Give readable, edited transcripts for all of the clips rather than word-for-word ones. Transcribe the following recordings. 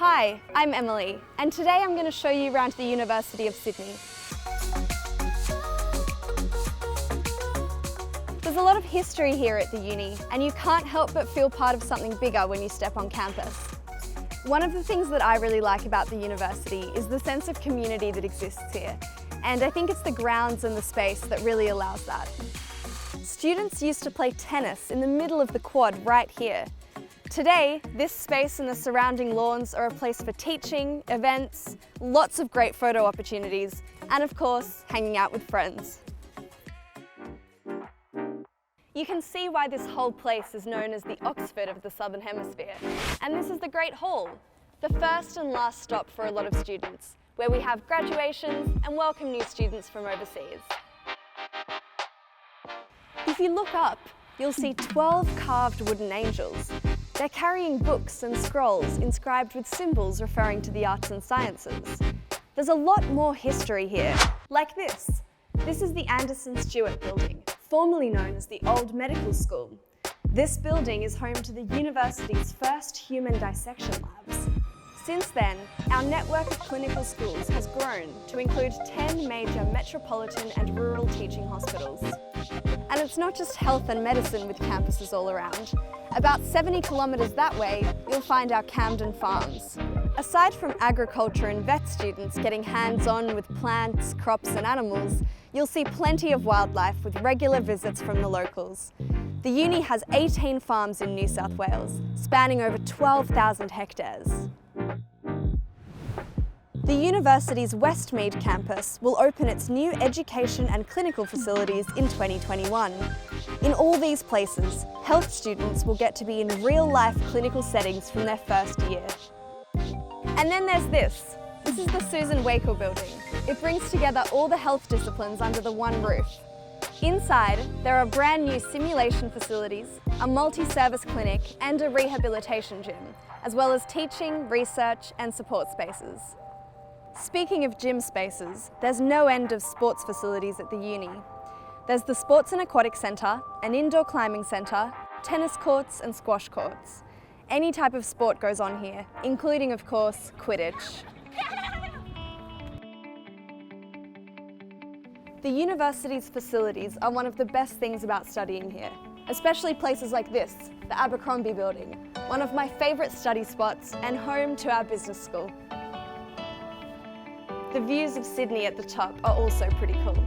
Hi, I'm Emily, and today I'm going to show you around the University of Sydney. There's a lot of history here at the uni, and you can't help but feel part of something bigger when you step on campus. One of the things that I really like about the university is the sense of community that exists here, and I think it's the grounds and the space that really allows that. Students used to play tennis in the middle of the quad right here. Today, this space and the surrounding lawns are a place for teaching, events, lots of great photo opportunities, and of course, hanging out with friends. You can see why this whole place is known as the Oxford of the Southern Hemisphere. And this is the Great Hall, the first and last stop for a lot of students, where we have graduations and welcome new students from overseas. If you look up, you'll see 12 carved wooden angels. They're carrying books and scrolls inscribed with symbols referring to the arts and sciences. There's a lot more history here, like this. This is the Anderson Stewart Building, formerly known as the Old Medical School. This building is home to the university's first human dissection labs. Since then, our network of clinical schools has grown to include 10 major metropolitan and rural teaching hospitals. And it's not just health and medicine with campuses all around. About 70 kilometres that way, you'll find our Camden Farms. Aside from agriculture and vet students getting hands-on with plants, crops and animals, you'll see plenty of wildlife with regular visits from the locals. The uni has 18 farms in New South Wales, spanning over 12,000 hectares. The university's Westmead campus will open its new education and clinical facilities in 2021. In all these places, health students will get to be in real-life clinical settings from their first year. And then there's this. This is the Susan Wakel Building. It brings together all the health disciplines under the one roof. Inside, there are brand new simulation facilities, a multi-service clinic and a rehabilitation gym, as well as teaching, research and support spaces. Speaking of gym spaces, there's no end of sports facilities at the uni. There's the Sports and Aquatic Centre, an indoor climbing centre, tennis courts and squash courts. Any type of sport goes on here, including of course, Quidditch. The university's facilities are one of the best things about studying here, especially places like this, the Abercrombie Building, one of my favourite study spots and home to our business school. The views of Sydney at the top are also pretty cool.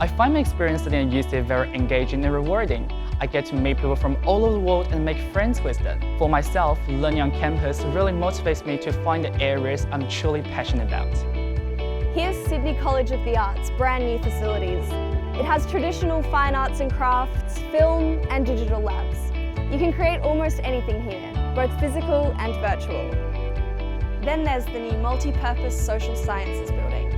I find my experience studying at UC very engaging and rewarding. I get to meet people from all over the world and make friends with them. For myself, learning on campus really motivates me to find the areas I'm truly passionate about. Here's Sydney College of the Arts' brand new facilities. It has traditional fine arts and crafts, film and digital labs. You can create almost anything here, both physical and virtual. Then there's the new multi-purpose Social Sciences Building.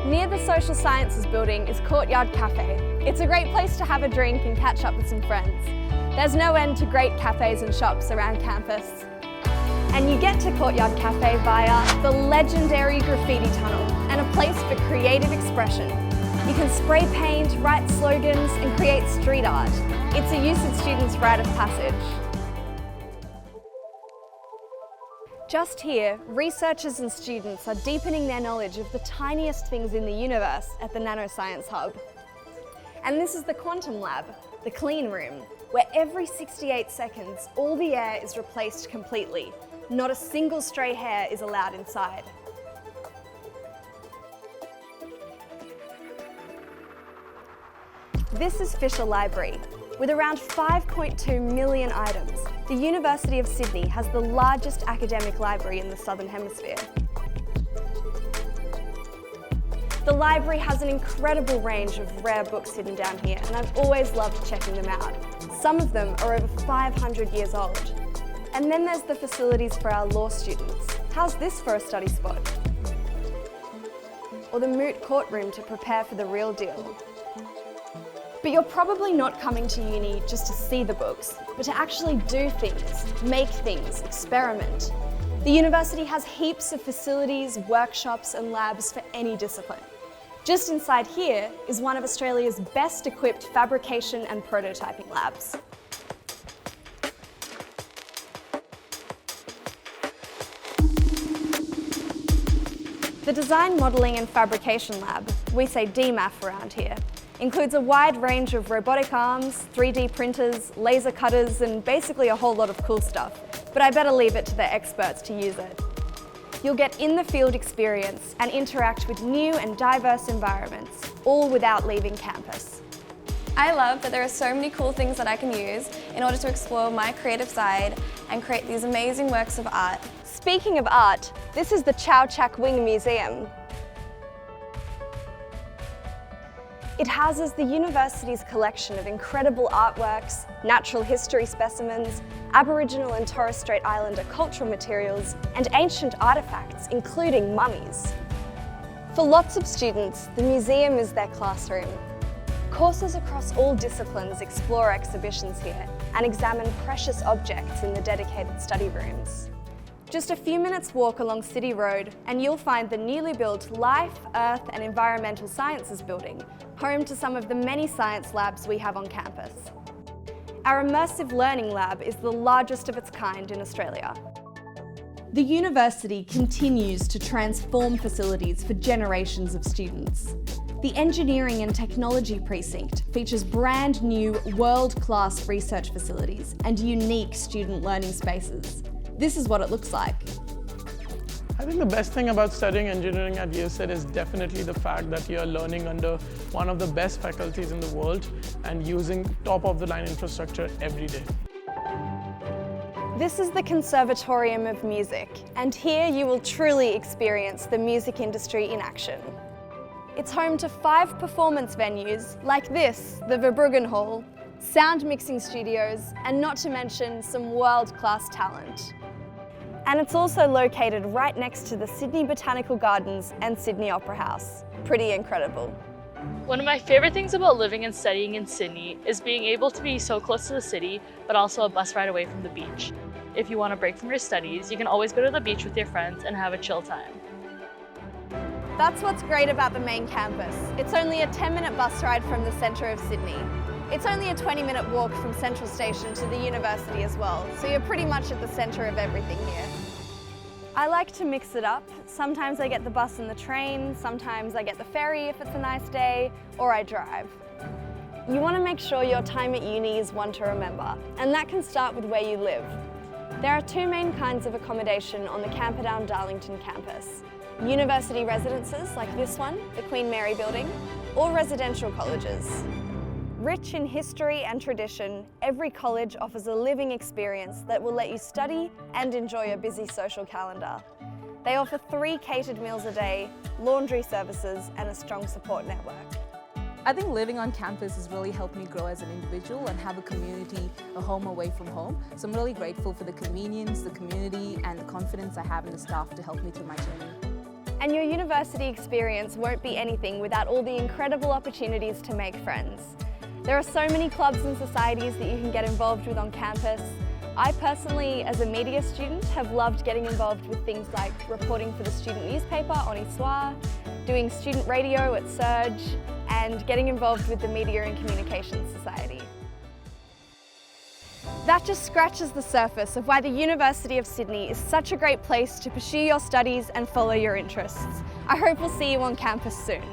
Near the Social Sciences Building is Courtyard Cafe. It's a great place to have a drink and catch up with some friends. There's no end to great cafes and shops around campus. And you get to Courtyard Cafe via the legendary graffiti tunnel and a place for creative expression. You can spray paint, write slogans and create street art. It's a UCID student's rite of passage. Just here, researchers and students are deepening their knowledge of the tiniest things in the universe at the Nanoscience Hub. And this is the Quantum Lab, the clean room, where every 68 seconds, all the air is replaced completely. Not a single stray hair is allowed inside. This is Fisher Library. With around 5.2 million items, the University of Sydney has the largest academic library in the Southern Hemisphere. The library has an incredible range of rare books hidden down here, and I've always loved checking them out. Some of them are over 500 years old. And then there's the facilities for our law students. How's this for a study spot? Or the moot courtroom to prepare for the real deal. But you're probably not coming to uni just to see the books, but to actually do things, make things, experiment. The university has heaps of facilities, workshops and labs for any discipline. Just inside here is one of Australia's best equipped fabrication and prototyping labs. The Design, Modelling and Fabrication Lab, we say DMAF around here, includes a wide range of robotic arms, 3D printers, laser cutters, and basically a whole lot of cool stuff. But I better leave it to the experts to use it. You'll get in-the-field experience and interact with new and diverse environments, all without leaving campus. I love that there are so many cool things that I can use in order to explore my creative side and create these amazing works of art. Speaking of art, this is the Chow Chak Wing Museum. It houses the university's collection of incredible artworks, natural history specimens, Aboriginal and Torres Strait Islander cultural materials, and ancient artefacts, including mummies. For lots of students, the museum is their classroom. Courses across all disciplines explore exhibitions here and examine precious objects in the dedicated study rooms. Just a few minutes walk along City Road and you'll find the newly built Life, Earth and Environmental Sciences building, home to some of the many science labs we have on campus. Our Immersive Learning Lab is the largest of its kind in Australia. The university continues to transform facilities for generations of students. The Engineering and Technology Precinct features brand new world-class research facilities and unique student learning spaces. This is what it looks like. I think the best thing about studying engineering at USAID is definitely the fact that you're learning under one of the best faculties in the world and using top-of-the-line infrastructure every day. This is the Conservatorium of Music, and here you will truly experience the music industry in action. It's home to 5 performance venues like this, the Verbruggen Hall, sound mixing studios, and not to mention some world-class talent. And it's also located right next to the Sydney Botanical Gardens and Sydney Opera House. Pretty incredible. One of my favorite things about living and studying in Sydney is being able to be so close to the city, but also a bus ride away from the beach. If you want to break from your studies, you can always go to the beach with your friends and have a chill time. That's what's great about the main campus. It's only a 10-minute bus ride from the centre of Sydney. It's only a 20-minute walk from Central Station to the university as well, so you're pretty much at the centre of everything here. I like to mix it up. Sometimes I get the bus and the train, sometimes I get the ferry if it's a nice day, or I drive. You want to make sure your time at uni is one to remember, and that can start with where you live. There are 2 main kinds of accommodation on the Camperdown Darlington campus. University residences like this one, the Queen Mary Building, or residential colleges. Rich in history and tradition, every college offers a living experience that will let you study and enjoy a busy social calendar. They offer 3 catered meals a day, laundry services, and a strong support network. I think living on campus has really helped me grow as an individual and have a community, a home away from home. So I'm really grateful for the convenience, the community, and the confidence I have in the staff to help me through my journey. And your university experience won't be anything without all the incredible opportunities to make friends. There are so many clubs and societies that you can get involved with on campus. I personally, as a media student, have loved getting involved with things like reporting for the student newspaper on Histoire, doing student radio at Surge, and getting involved with the Media and Communications Society. That just scratches the surface of why the University of Sydney is such a great place to pursue your studies and follow your interests. I hope we'll see you on campus soon.